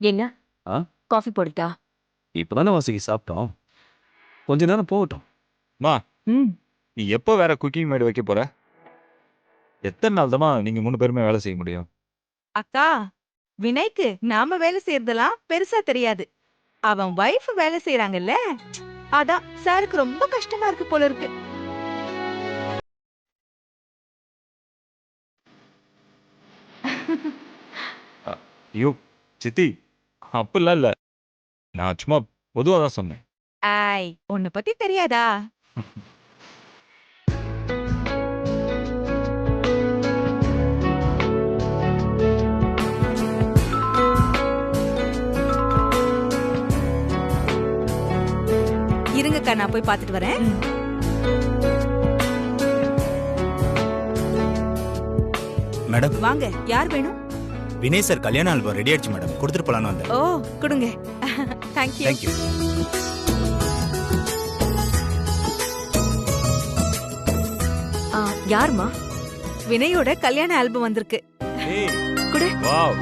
ஏங்க ஆ காஃபி போடுட்டா? இப்பதானே வாசுகி சாப்பிட்டோம். கொஞ்ச நேரம் போகட்டும். மா ம். நீ எப்போ வேற குக்கிங் மேடு வைக்க போற? எத்தனை நாள் தான் நீங்க 3 பேருமே வேலை செய்ய முடியும்? அக்கா, வினய்க்கு நாம வேலை செய்யறதெல்லாம் பெருசா தெரியாது. அவன் வைஃப் வேலை செய்யறாங்கல்ல, அதான் சாருக்கு ரொம்ப கஷ்டமா இருக்கு போல இருக்கு. ஐயோ சித்தி, அப்படிலாம் இல்ல. நான் சும்மா பொதுவா தான் சொன்னேன். ஆய், உன்னை பத்தி தெரியாதா? இருங்கக்கா, நான் போய் பார்த்துட்டு வரேன். மேடம், வாங்க, யார் வேணும்? வினய் சார் கல்யாண ஆல்பம் ரெடி ஆயிடுச்சு மேடம். கொடுத்துட்டு போலான்னு வந்தேன். ஓ, கொடுங்க. தேங்க்யூ. தேங்க்யூ. யாருமா? வினயோட கல்யாண ஆல்பம் வந்திருக்கு. ஏய், குடு. வாவ்.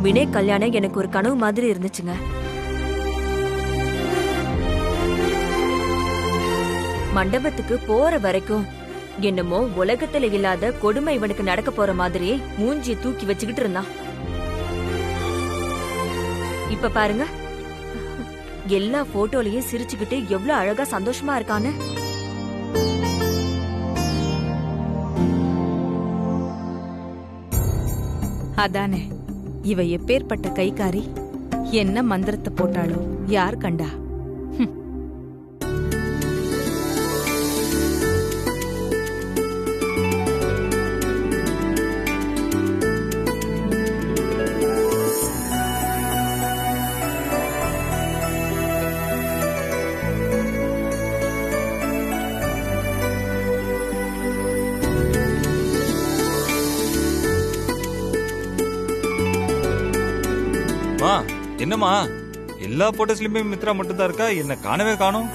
வினய் கல்யாணம் எனக்கு ஒரு கனவு மாதிரி இருந்துச்சுங்க. மண்டபத்துக்கு போற வரைக்கும் என்னமோ உலகத்துல இல்லாத கொடுமை இவனுக்கு நடக்க போற மாதிரி மூஞ்சிய தூக்கி வச்சுக்கிட்டு இருந்தான். இப்ப பாருங்க, எல்லா போட்டோலயும் சிரிச்சுக்கிட்டு எவ்வளவு அழகா சந்தோஷமா இருக்கான்னு. அதானே, இவ எப்பேற்பட்ட கைகாரி, என்ன மந்திரத்தை போட்டாளோ யார் கண்டா? மா என்னம்மா, எல்லா போட்டோஸ்லயுமே மித்ரா மட்டும் தான் இருக்கா, என்ன காணவே காணோம்?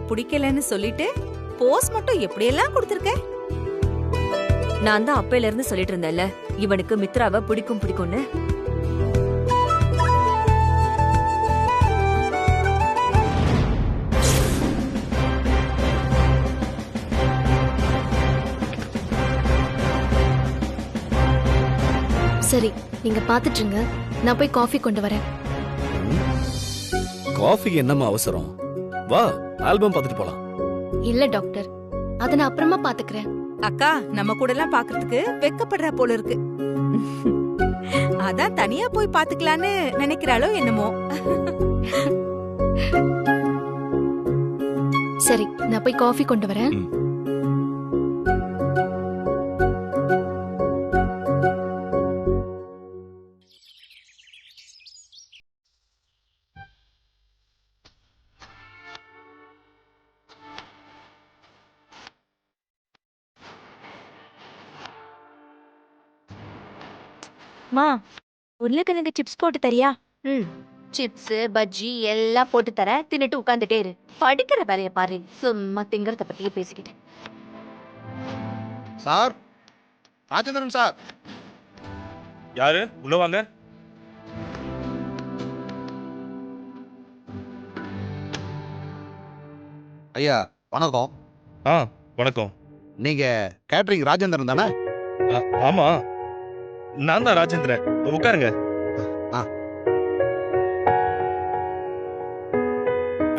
பிடிக்கலன்னு சொல்லிட்டு போஸ் மட்டும் எப்படியெல்லாம் கொடுத்திருக்க? நான் தான் அப்பையில இருந்து சொல்லிட்டு இருந்தேன்ல, இவனுக்கு மித்ராவை பிடிக்கும் பிடிக்கும்னு. சரி, நீங்க பாத்துட்டு இருங்க, நான் போய் காஃபி கொண்டு வரேன். காஃபிக்கு என்னம்மா அவசரம்? வா, ஆல்பம் பார்த்துட்டு போலாம். இல்ல டாக்டர், அத நான் அப்புறமா பாத்துக்கிறேன். அக்கா, நம்ம கூட எல்லாம் பாக்குறதுக்கு வெக்கப்படுற போல இருக்கு. அதான் தனியா போய் பாத்துக்கலான்னு நினைக்கிறாளோ என்னமோ. சரி, நான் போய் காஃபி கொண்டு வரேன். மா, உருளைக்கிழங்கு சிப்ஸ் போட்டு தரியா? சிப்ஸ் பஜ்ஜி எல்லாம் போட்டு தர, தின்னுட்டு உட்காந்துட்டே இரு. படிக்கிற வேலையை பாரு, சும்மா திங்கறத பத்தியே பேசிக்கிட்டு. Sir, Rajendran sir. யாரு? உள்ள வாங்க. ஐயா வணக்கம். வணக்கம். நீங்க கேட்டரிங் ராஜேந்திரன் தானே? ஆமா, நான் தான் ராஜேந்திரன். உட்காருங்க.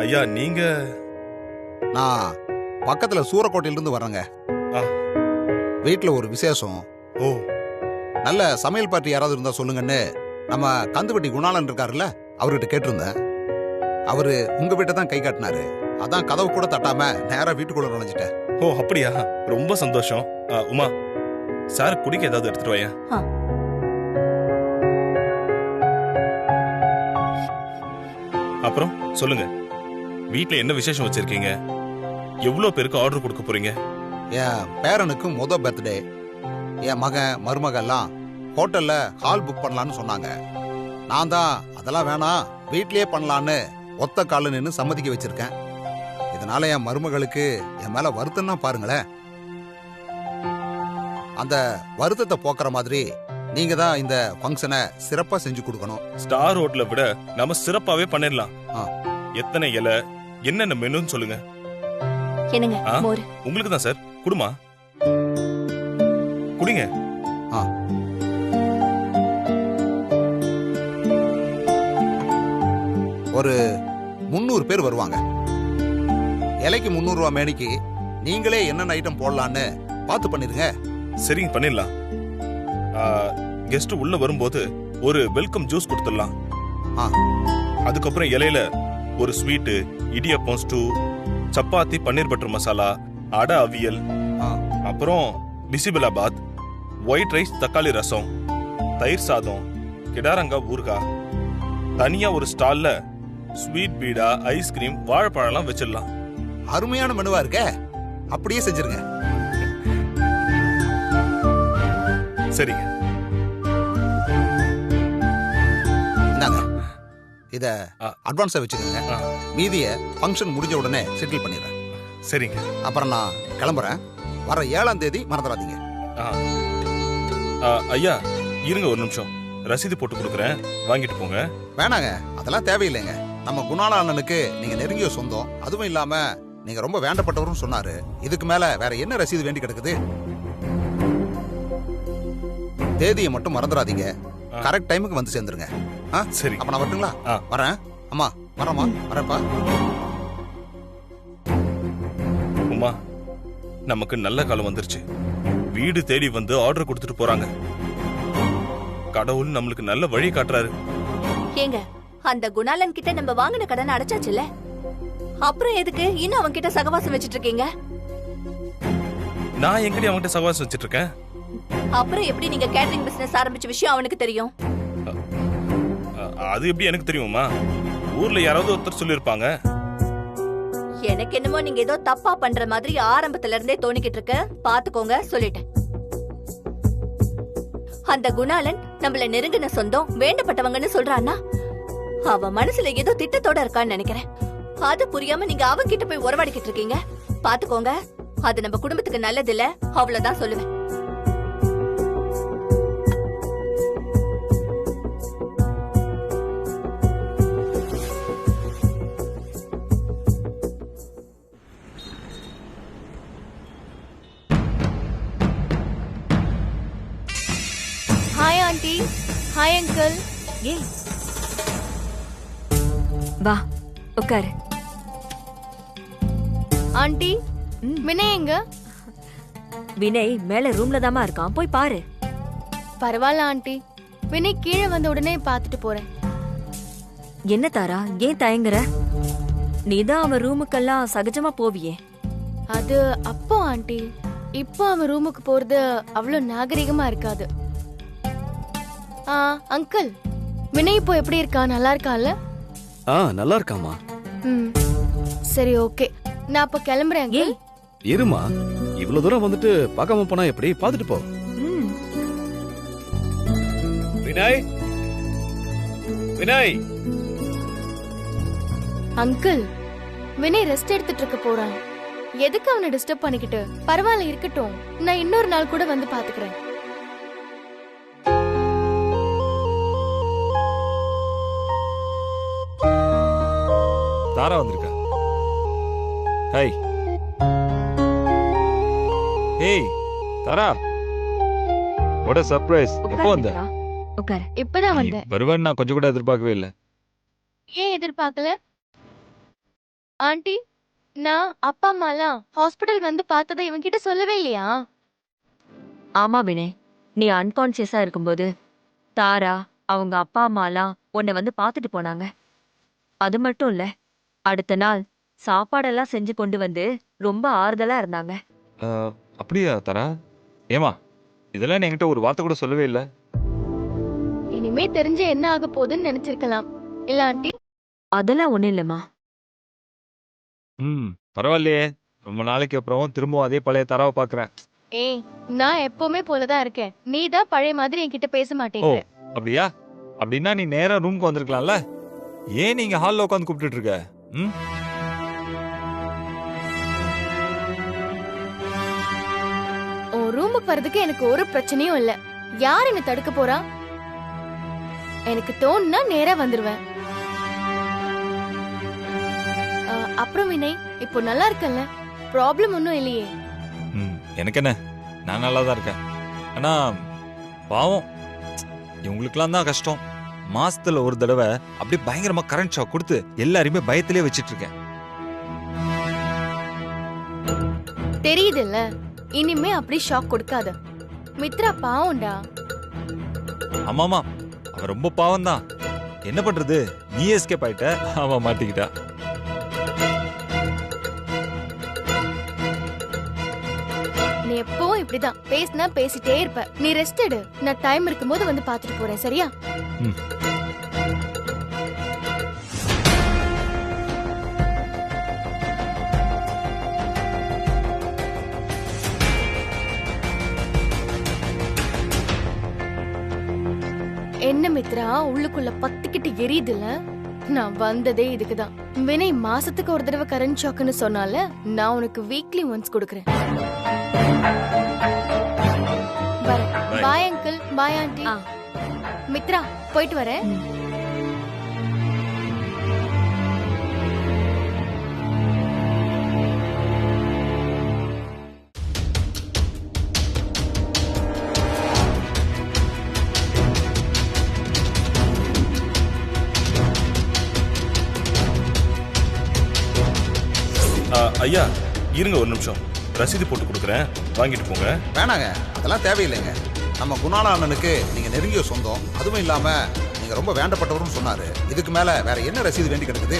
ஐயா, நீங்க? நான் பக்கத்துல சூரக்கோட்டையில இருந்து வர்றேங்க. ஆ. வீட்டுல ஒரு விசேஷம். ஓ, நல்ல சமையல் பார்ட்டி யாராவது இருந்தா சொல்லுங்கன்னு நம்ம கந்துவட்டி குணாளன் இருக்காருல்ல, அவர்கிட்ட கேட்டிருந்தேன். அவரு உங்க வீட்டை தான் கை காட்டினாரு. அதான் கதவு கூட தட்டாம நேரா வீட்டுக்குள்ள நுழைஞ்சிட்டேன். ஓ அப்படியா, ரொம்ப சந்தோஷம். உமா, சார் குடிக்க ஏதாவது எடுத்துட்டு வாயேன். அப்புறம் சொல்லுங்க, வீட்ல என்ன விசேஷம் வச்சிருக்கீங்க? எவ்வளவு பேருக்கு ஆர்டர் கொடுக்க போறீங்க? என் பேரனுக்கு பர்த்டே. என் மகன் மருமக எல்லாம் ஹோட்டல்ல ஹால் புக் பண்ணலான்னு சொன்னாங்க. நான் தான் அதெல்லாம் வேணாம், வீட்லயே பண்ணலான்னு ஒத்த கால நின்னு சம்மதிக்க வச்சிருக்கேன். இதனால என் மருமகளுக்கு என் மேல வருத்தம்னா பாருங்களேன். அந்த வருத்தத்தை போக்குற மாதிரி நீங்க தான் இந்த ஃபங்க்ஷனை சிறப்பா செஞ்சு கொடுக்கணும். ஸ்டார் ஹோட்டலை விட நம்ம சிறப்பாவே பண்ணிடலாம். ஆ. எத்தனை இலை, என்னென்ன மெனுன்னு சொல்லுங்க. என்னங்க மோர்? உங்களுக்கு தான் சார். குடுமா, குடிங்க. ஒரு 300 பேர் வருவாங்க. இலைக்கு 300 ரூபாய் மேனிக்கு நீங்களே என்னென்ன ஐட்டம் போடலான்னு பார்த்து பண்ணிருங்க. சரிங்க, பண்ணிடலாம். கெஸ்ட் உள்ள வரும்போது ஒரு வெல்கம் ஜூஸ் கொடுத்துடலாம். அதுக்கப்புறம் இலையில ஒரு ஸ்வீட்டு, இடியப்பம், ஸ்டூ, சப்பாத்தி, பன்னீர் பட்டர் மசாலா, அடை, அவியல், அப்புறம் பிசிபெலாபாத், ஒயிட் ரைஸ், தக்காளி ரசம், தயிர் சாதம், கிடாரங்காய் ஊறுகாய். தனியா ஒரு ஸ்டால்ல ஸ்வீட் பீடா, ஐஸ்கிரீம், வாழைப்பழம்லாம் வச்சிடலாம். அருமையான மெனுவா இருக்க, அப்படியே செஞ்சிருங்க. சரிங்க, இந்தாங்க, இத அட்வான்ஸா வச்சுக்கோங்க. மீதிய ஃபங்க்ஷன் முடிஞ்ச உடனே செட்டில் பண்ணிடுறேன். சரிங்க. அப்புறம் நான் கிளம்புறேன். வர 7ஆம் தேதி மறந்துடாதீங்க. ஐயா இருங்க ஒரு நிமிஷம், ரசீது போட்டு கொடுக்குறேன், வாங்கிட்டு போங்க. வேணாங்க, அதெல்லாம் தேவையில்லைங்க. நம்ம குணாள அண்ணனுக்கு நீங்க நெருங்கிய சொந்தம். அதுவும் இல்லாம நீங்க ரொம்ப வேண்டப்பட்டவரும் சொன்னாரு. இதுக்கு மேல வேற என்ன ரசீது வேண்டி கிடக்குது? தேதியை மட்டும் மறந்துடாதீங்க. கரெக்ட் டைமுக்கு வந்து சேர்ந்துருங்க. சரி, அப்ப நான் வரட்டுங்களா? வரேன். அம்மா வரேம்மா, வரேன்ப்பா. உமா, நமக்கு நல்ல காலம் வந்துருச்சு. வீடு தேடி வந்து ஆர்டர் கொடுத்துட்டு போறாங்க. கடவுள் நம்மளுக்கு நல்ல வழி காட்டுறாரு. ஏங்க, அந்த குணாலன் கிட்ட நம்ம வாங்கின கடன் அடைச்சாச்சுல, அப்புறம் எதுக்கு இன்னும் அவன் கிட்ட சகவாசம் வச்சிட்டு இருக்கீங்க? நான் எங்கடி அவன்கிட்ட சகவாசம் வச்சிட்டு இருக்கேன்? அப்புறம் எப்படி நீங்க கேட்டரிங் பிசினஸ் ஆரம்பிச்ச விஷயம் அவனுக்கு தெரியும்? அது எப்படி எனக்கு தெரியுமா? ஊர்ல யாராவது ஒருத்தர் சொல்லிருப்பாங்க. எனக்கு என்னமோ நீங்க ஏதோ தப்பா பண்ற மாதிரி ஆரம்பத்துல இருந்தே தோணிக்கிட்டு இருக்கு. பாத்துக்கோங்க, சொல்லிட்டேன். அந்த குணாலன் நம்மள நெருங்கின சொந்தம், வேண்டப்பட்டவங்கன்னு சொல்றான்னா அவன் மனசுல ஏதோ திட்டத்தோட இருக்கான்னு நினைக்கிறேன். அது புரியாம நீங்க அவன் கிட்ட போய் உறவாடிக்கிட்டு இருக்கீங்க. பாத்துக்கோங்க, அது நம்ம குடும்பத்துக்கு நல்லது இல்ல. அவ்வளவுதான் சொல்லுவேன். Hi aunty. Hi uncle. ஏய், வா உட்காரு. ஆண்டி, வினய் எங்க? வினய் மேல ரூம்ல தாமா இருக்கான், போய் பாரு. பரவாயில்ல ஆண்டி, வினய் கீழே வந்த உடனே பார்த்துட்டு போறேன். என்ன தாரா, ஏன் தயங்குற? நீதான் அவன் ரூமுக்கெல்லாம் சகஜமா போவியே. அது அப்போ ஆண்டி, இப்போ அவன் ரூமுக்கு போறது அவ்வளவு நாகரிகமா இருக்காது. அங்கிள், வினய் இப்போ எப்படி இருக்கா? நல்லா இருக்கான்ல? நல்லா இருக்காமா. சரி, ஓகே, நான் அப்ப கிளம்புறேன். ஏய் இருமா, இவ்வளவு தூரம் வந்துட்டு பார்க்காம போனா எப்படி? பாத்துட்டு போ. வினய், வினய். அங்கிள், வினய் ரெஸ்ட் எடுத்துட்டு இருக்க போறான். எதுக்கு அவனை டிஸ்டர்ப் பண்ணிக்கிட்டு? பரவாயில்ல, இருக்கட்டும். நான் இன்னொரு நாள் கூட வந்து பாத்துக்கிறேன். தாரா வந்திருக்கா? ஹாய். ஏய் தாரா, what a surprise. எப்போ வந்த? உட்காரு. இப்பதான் வந்தேன். வருவேன்னு நான் கொஞ்சம் கூட எதிர்பார்க்கவே இல்லை. ஏன் எதிர்பார்க்கல? ஆண்டி, நான் அப்பா அம்மாலாம் ஹாஸ்பிடல் வந்து பார்த்ததை இவன்கிட்ட சொல்லவே இல்லையா? ஆமா வினய், நீ அன்கான்சியஸா இருக்கும்போது தாரா அவங்க அப்பா அம்மாலாம் உன்னை வந்து பார்த்துட்டு போனாங்க. அது மட்டும் இல்ல, அடுத்த நாள் சாப்பாடெல்லாம் செஞ்சு கொண்டு வந்து ரொம்ப ஆறுதலா இருந்தாங்க. அப்படியா தாரா? ஏமா இதெல்லாம் நீ என்கிட்ட ஒரு வார்த்தை கூட சொல்லவே இல்லை. இனிமே தெரிஞ்ச என்ன ஆக போகுதுன்னு நினைச்சிருக்கலாம். இல்ல ஆண்டி? அதெல்லாம் ஒண்ணும் இல்லம்மா. பரவாயில்லையே, ரொம்ப நாளைக்கு அப்புறம் திரும்பவும் அதே பழைய தாராவை பாக்குறேன். ஏய், நான் எப்பவுமே போலதான் இருக்கேன். நீ தான் பழைய மாதிரி என்கிட்ட பேச மாட்டேங்கிற. அப்படியா? அப்படின்னா நீ நேரா ரூம்க்கு வந்திருக்கலாம்ல. ஏன் நீங்க ஹால்ல உட்காந்து கூப்பிட்டு இருக்க? உன் ரூமுக்கு வர்றதுக்கு எனக்கு ஒரு பிரச்சனையும் இல்ல. யார் என்ன தடுக்க போறா? எனக்கு தோணுனா நேரா வந்துருவேன். அப்புறம் வினய், இப்போ நல்லா இருக்கல்ல? ப்ராப்ளம் ஒன்றும் இல்லையே? எனக்கு என்ன, நான் நல்லா தான் இருக்கேன். ஆனா பாவம், இவங்களுக்குலாம் தான் கஷ்டம். மாசத்துல ஒரு தடவை அப்படியே பயங்கரமா கரண்ட் ஷாக் கொடுத்து எல்லாரையுமே பயத்திலே வச்சிட்டு இருக்கேன். தெரியுதுல்ல, இனிமே அப்படி ஷாக் கொடுக்காத. மித்ரா பாவம்டா. ஆமாமா, அவன் ரொம்ப பாவம் தான். என்ன பண்றது, நீ எஸ்கேப் ஆயிட்ட, அவன் மாட்டிக்கிட்டா. நீ எப்பவும் இப்படிதான் பேசினா பேசிட்டே இருப்ப. நீ ரெஸ்ட் எடு. நான் டைம் இருக்கும்போது வந்து பாத்துட்டு போறேன், சரியா? என்ன மித்ரா, உள்ளுக்குள்ள பத்திக்கிட்டு எரியுதுல? நான் வந்ததே இதுக்குதான். வினய் மாசத்துக்கு ஒரு தடவை கரண்ட் ஷாக்னு சொன்னால, நான் உனக்கு வீக்லி ஒன்ஸ் கொடுக்கறேன். Bye uncle, bye aunty. Mitra, போயிட்டு வரேன். ஐயா இருங்க ஒரு நிமிஷம், ரசீது போட்டு கொடுக்குறேன், வாங்கிட்டு போங்க. வேணாங்க, அதெல்லாம் தேவையில்லைங்க. நம்ம குணாள அண்ணனுக்கு நீங்க நெருங்கிய சொந்தம், அதுவும் இல்லாம நீங்க ரொம்ப வேண்டப்பட்டவரும் சொன்னாரு. இதுக்கு மேல வேற என்ன ரசீது வேண்டி கிடக்குது?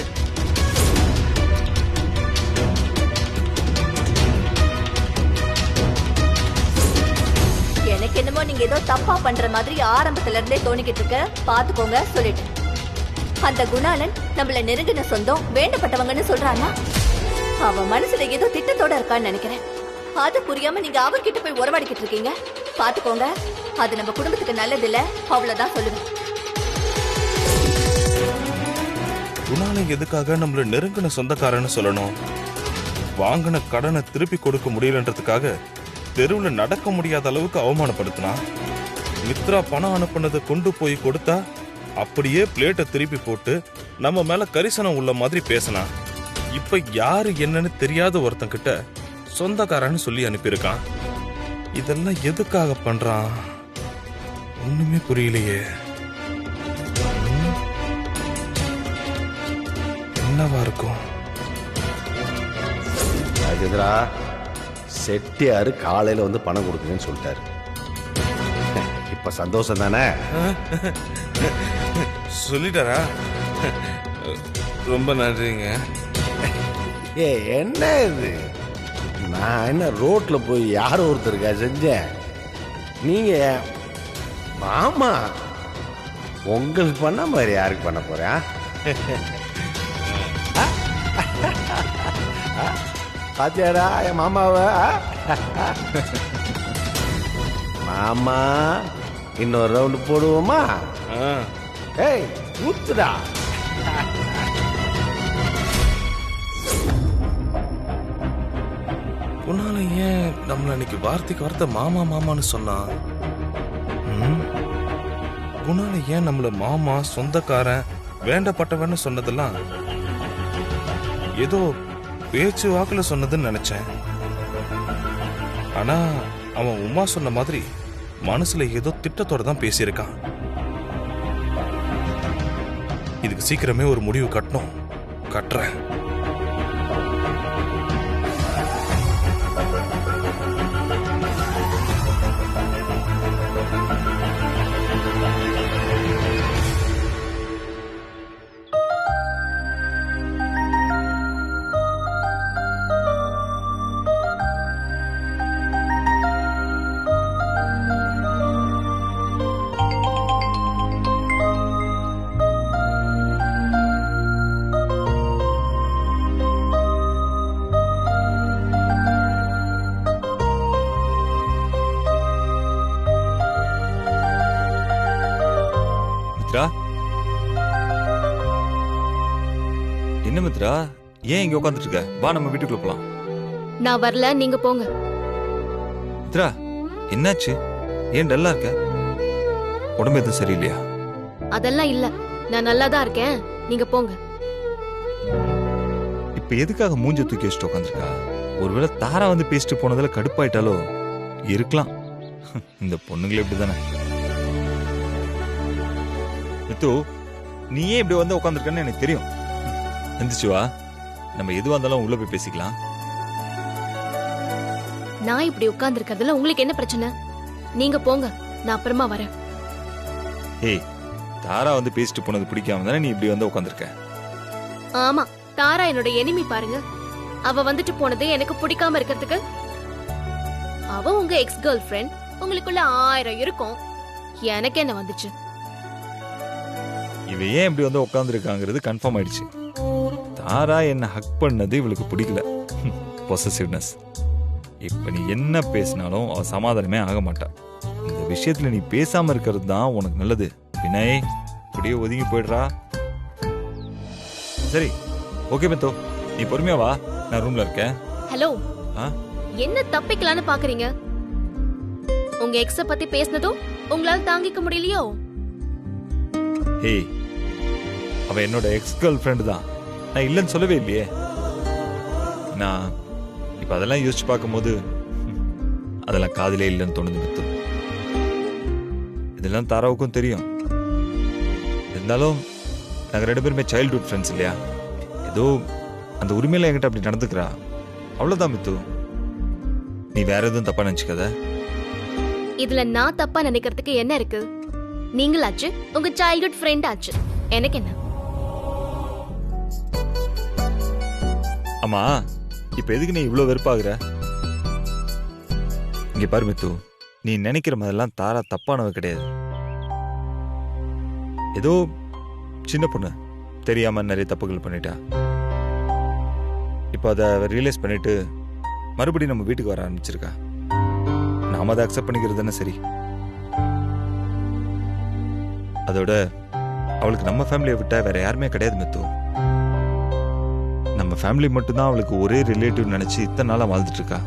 எனக்கு என்னமோ நீங்க ஏதோ தப்பா பண்ற மாதிரி ஆரம்பத்துல இருந்தே தோணிக்கிட்டு இருக்க. பாத்துக்கோங்க, சொல்லிட்டு அந்த குணாளன் நம்மள நெருங்கின சொந்தம், வேண்டப்பட்டவங்கன்னு சொல்றானா? அவன் மனசுல ஏதோ திட்டத்தோட இருக்கான்னு நினைக்கிறேன். அது புரியாம நீங்க அவர்கிட்ட போய் உறவாடிக்கிட்டு இருக்கீங்க. பாத்துக்கோங்க, அது நம்ம குடும்பத்துக்கு நல்லது இல்ல. அவ்வளவுதான் சொல்லுவேன். குணாளன் எதுக்காக நம்மள நெருங்கின சொந்தக்காரன்னு சொல்லணும்? வாங்கின கடனை திருப்பி கொடுக்க முடியலன்றதுக்காக தெருவுல நடக்க முடியாத அளவுக்கு அவமானப்படுத்தினா. மித்ரா பணம் அனுப்புனதை கொண்டு போய் கொடுத்தா அப்படியே பிளேட்டை திருப்பி போட்டு நம்ம மேல கரிசனம் உள்ள மாதிரி பேசினா. இப்ப யாரு என்னன்னு தெரியாத ஒருத்தன் கிட்ட சொந்தக்காரன்னு சொல்லி அனுப்பியிருக்கான். இதெல்லாம் எதுக்காக பண்றான்? ஒண்ணுமே புரியலையே. என்னவா இருக்கும்? ராஜேந்திரா, செட்டியாரு காலையில வந்து பணம் கொடுக்குறேன்னு சொல்லிட்டாரு. இப்ப சந்தோஷம் தானே? சொல்லிட்டாரா? ரொம்ப நன்றிங்க. என்ன இது? நான் என்ன ரோட்ல போய் யாரோ ஒருத்தருக்கா செஞ்சேன்? நீங்க மாமா உங்களுக்கு பண்ண மாதிரி யாருக்கு பண்ண போறேன்? பாத்தியாடா என் மாமாவை? மாமா இன்னொரு ரவுண்டு போடுவோமா? ஏய் ஊத்துடா. குணால ஏன் நம்மள அன்னைக்கு வார்த்தைக்கு வார்த்தை மாமா மாமான்னு சொன்னான்? குணால ஏன் நம்மள மாமா, சொந்தக்காரன், வேண்டப்பட்டவன்னு சொன்னதெல்லாம் ஏதோ பேச்சு வாக்குல சொன்னதுன்னு நினைச்சேன். ஆனா அவன் உமா சொன்ன மாதிரி மனசுல ஏதோ திட்டத்தோட தான் பேசியிருக்கான். இதுக்கு சீக்கிரமே ஒரு முடிவு கட்டுறேன். மித்ரா, என்ன மித்ரா, ஏன் இங்க உட்காந்துட்டு இருக்க? வா நம்ம வீட்டுக்குள்ள போலாம். நான் வரல, நீங்க போங்க. மித்ரா, என்னாச்சு? ஏன் டல்லா இருக்க? உடம்பு எதுவும் சரியில்லையா? அதெல்லாம் இல்ல, நான் நல்லா தான் இருக்கேன். நீங்க போங்க. இப்ப எதுக்காக மூஞ்ச தூக்கி வச்சுட்டு உட்காந்துருக்கா? ஒருவேளை தாரா வந்து பேசிட்டு போனதுல கடுப்பாயிட்டாலோ? இருக்கலாம். இந்த பொண்ணுங்களே இப்படிதானே. மித்து, நீ ஏன் இப்படி வந்து உட்காந்துருக்கன்னு எனக்கு தெரியும். எந்திரிச்சு வா, நம்ம எதுவா இருந்தாலும் உள்ள போய் பேசிக்கலாம். நான் இப்படி உட்கார்ந்து இருக்கிறதுல உங்களுக்கு என்ன பிரச்சனை? நீங்க போங்க, நான் அப்புறமா வரேன். ஏய், தாரா வந்து பேசிட்டு போனது பிடிக்காம தானே நீ இப்படி வந்து உட்காந்துருக்க? ஆமா, தாரா என்னோட எனிமி பாருங்க. அவ வந்துட்டு போனது எனக்கு பிடிக்காம இருக்கிறதுக்கு. அவ உங்க எக்ஸ் கேர்ள் ஃப்ரெண்ட், உங்களுக்குள்ள 1000 இருக்கும். எனக்கு என்ன வந்துச்சு? இவ ஏன் இப்படி வந்து உட்காந்துருக்காங்கிறது கன்ஃபார்ம் ஆயிடுச்சு. தாரா என்ன ஹக் பண்ணது இவளுக்கு பிடிக்கல. பொசசிவ்னஸ். இப்ப நீ என்ன பேசினாலும் அவ சமாதானமே ஆக மாட்டா. இந்த விஷயத்துல நீ பேசாம இருக்கிறது தான் உனக்கு நல்லது. வினய், இப்படியே ஒதுங்கி போயிடுறா. சரி, ஓகே மித்தோ, நீ பொறுமையா வா, நான் ரூம்ல இருக்கேன். ஹலோ, ஆ? என்ன தப்பிக்கலான்னு பாக்குறீங்க? உங்க எக்ஸ பத்தி பேசினதும் உங்களால தாங்கிக்க முடியலையோ? ஏய், அவ என்னோட எக்ஸ் கேர்ள் ஃப்ரெண்ட் தான், நான் இல்லைன்னு சொல்லவே இல்லையே. நான் இப்ப அதெல்லாம் யோசிச்சு பார்க்கும்போது அதெல்லாம் காதலே இல்லைன்னு தோணுது மித்து. இதெல்லாம் தாராவுக்கும் தெரியும். இருந்தாலும் நாங்கள் 2 பேருமே சைல்ட்ஹுட் ஃப்ரெண்ட்ஸ் இல்லையா? ஏதோ அந்த உரிமையில என்கிட்ட அப்படி நடந்துக்கிறா, அவ்வளவுதான் மித்து. நீ வேற எதுவும் தப்பா நினைச்சுக்காத. இதுல நான் தப்பா நினைக்கிறதுக்கு என்ன இருக்கு? நீங்களாச்சு, உங்க சைல்ட்ஹுட் ஃப்ரெண்ட் ஆச்சு, எனக்கு என்ன? ஆமா, இப்ப எதுக்கு நீ இவ்வளவு வெறுப்பாகுற? இங்க பாரு மித்து, நீ நினைக்கிற மாதிரிலாம் தாரா தப்பானவ கிடையாது. ஏதோ சின்ன பொண்ணு, தெரியாம நிறைய தப்புகள் பண்ணிட்டா. இப்ப அதை ரியலைஸ் பண்ணிட்டு மறுபடியும் நம்ம வீட்டுக்கு வர ஆரம்பிச்சிருக்கா. நாம அதை அக்செப்ட் பண்ணிக்கிறது தானே சரி. அதோட அவளுக்கு நம்ம ஃபேமிலியை விட்டா வேற யாருமே கிடையாது மித்து. நம்ம ஃபேமிலி மட்டும்தான் அவளுக்கு ஒரே ரிலேட்டிவ் நினைச்சு இத்தனை நாளா வாழ்ந்துட்டு இருக்கா.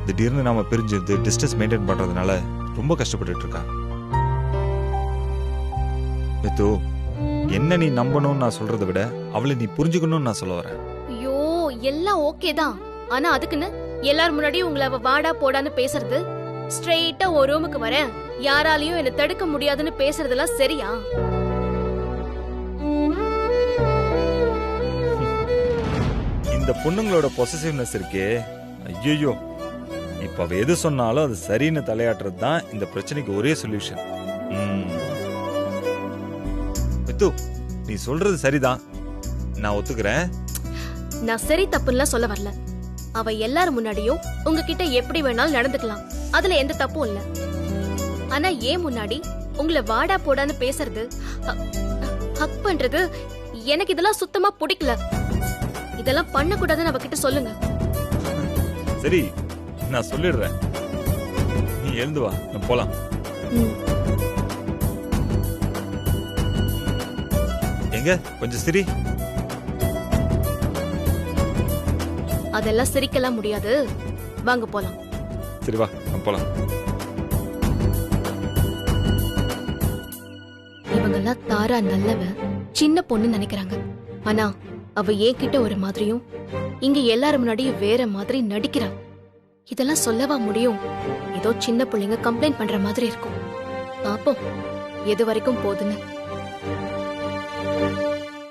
திடீர்னு நாம பிரிஞ்சிருந்து டிஸ்டன்ஸ் மெயின்டைன் பண்றதுனால ரொம்ப கஷ்டப்பட்டு இருக்கா. மித்து, என்ன நீ நம்பணும்னு நான் சொல்றதை விட அவளை நீ புரிஞ்சுக்கணும்னு நான் சொல்ல வரேன். ஐயோ, எல்லாம் ஓகே தான். ஆனா அதுக்குன்னு எல்லாரும் முன்னாடி உங்களை அவ வாடா போடான்னு பேசுறது, ஸ்ட்ரெயிட்டா ஒரு ரூமுக்கு வரேன், யாராலையும் என்ன தடுக்க முடியாதுன்னு பேசுறதெல்லாம் சரியா? இந்த பொண்ணுங்களோட பொசசிவ்னஸ் இருக்கே, ஐயோ. இப்ப அவ எது சொன்னாலும் அது சரின்னு தலையாட்டுறது தான் இந்த பிரச்சனைக்கு ஒரே சொல்யூஷன். மித்து, நீ சொல்றது சரிதான், நான் ஒத்துக்கிறேன். நான் சரி தப்புன்னு சொல்ல வரல. அவ எல்லாரும் முன்னாடியும் உங்ககிட்ட எப்படி வேணாலும் நடந்துக்கலாம், அதுல எந்த தப்பும் இல்ல. ஆனா ஏன் முன்னாடி உங்களை வாடா போடான்னு பேசுறது, ஹக் பண்றது, எனக்கு இதெல்லாம் சுத்தமா பிடிக்கல. இதெல்லாம் பண்ண கூடாதுன்னு அவகிட்ட சொல்லுங்க. சரி, நான் சொல்லிடுறேன். நீ எழுந்து வா, நம்ம போலாம். எங்க கொஞ்சம் சரி. அதெல்லாம் சிரிக்கலாம் முடியாது, வாங்க போலாம். சரி வா, நம்ம போலாம். இவங்கெல்லாம் தாரா நல்லவ, சின்ன பொண்ணு நினைக்கிறாங்க. ஆனா அவ என்கிட்ட ஒரு மாதிரியும் இங்க எல்லாரும் முன்னாடியும் வேற மாதிரி நடிக்கிறா. இதெல்லாம் சொல்லவா முடியும்? ஏதோ சின்ன பிள்ளைங்க கம்ப்ளைண்ட் பண்ற மாதிரி இருக்கும். பாப்போம் எது வரைக்கும் போகுதுன்னு.